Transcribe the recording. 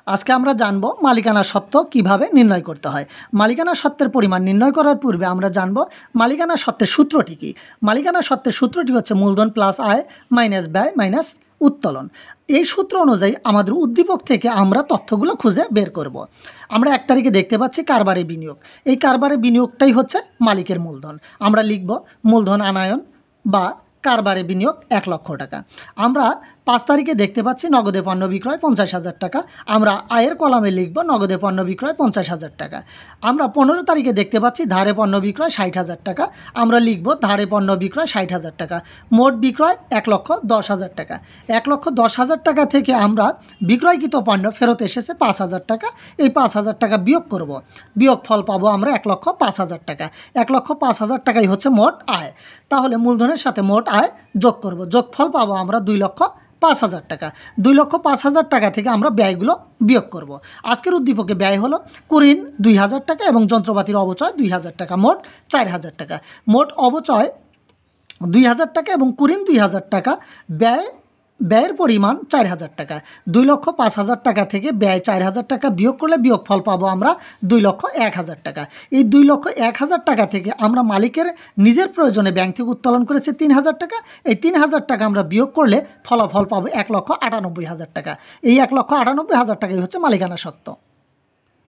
আজকে আমরা জানব মালিকানা সত্ত্ব কিভাবে নির্ণয় করতে হয়। মালিকানা সত্ত্বের পরিমাণ নির্ণয় করার পূর্বে আমরা জানব মালিকানা সত্ত্বের সূত্রটি কী। মালিকানা সত্ত্বের সূত্রটি হচ্ছে মূলধন প্লাস আয় মাইনাস ব্যয় মাইনাস উত্তোলন। এই সূত্র অনুযায়ী আমাদের উদ্দীপক থেকে আমরা তথ্যগুলো খুঁজে বের করব। আমরা 1 তারিখে দেখতে পাচ্ছি কারবারে বিনিয়োগ। এই কারবারে বিনিয়োগটাই হচ্ছে মালিকের মূলধন। আমরা লিখব মূলধন আনায়ন বা কারবারে বিনিয়োগ 1 লক্ষ টাকা। আমরা 5 তারিখে দেখতে পাচ্ছি নগদে পণ্য বিক্রয় 50,000 টাকা। আমরা আয়ের কলামে লিখব নগদে পণ্য বিক্রয় 50,000 টাকা। আমরা 15 তারিখে দেখতে পাচ্ছি ধারে পণ্য বিক্রয় 60,000 টাকা। আমরা লিখব ধারে পণ্য বিক্রয় 60,000 টাকা। মোট বিক্রয় 1,10,000 টাকা। 1,10,000 টাকা থেকে আমরা বিক্রয়কৃত পণ্য ফেরত এসেছে 5,000 টাকা। এই 5,000 টাকা বিয়োগ করব। বিয়োগ ফল পাবো আমরা 1,05,000 টাকা। 1,05,000 টাকাই হচ্ছে মোট আয়। তাহলে মূলধনের সাথে মোট আয় যোগ করব। যোগফল পাবো আমরা 2,05,000 টাকা। 2,05,000 টাকা থেকে আমরা ব্যয়গুলো বিয়োগ করব। আজকের উদ্দীপকে ব্যয় হলো কুড়িন 2,000 টাকা এবং যন্ত্রপাতির অবচয় 2,000 টাকা, মোট 4,000 টাকা। মোট অবচয় 2,000 টাকা এবং কুড়িন 2,000 টাকা, ব্যয়ের পরিমাণ 4,000 টাকা। 2,05,000 টাকা থেকে ব্যয় 4,000 টাকা বিয়োগ করলে বিয়োগফল পাবো আমরা 2,01,000 টাকা। এই 2,01,000 টাকা থেকে আমরা মালিকের নিজের প্রয়োজনে ব্যাংক থেকে উত্তোলন করেছি 3,000 টাকা। এই 3,000 টাকা আমরা বিয়োগ করলে ফলাফল পাবো 1,98,000 টাকা। এই 1,98,000 টাকাই হচ্ছে মালিকানা সত্ত্ব।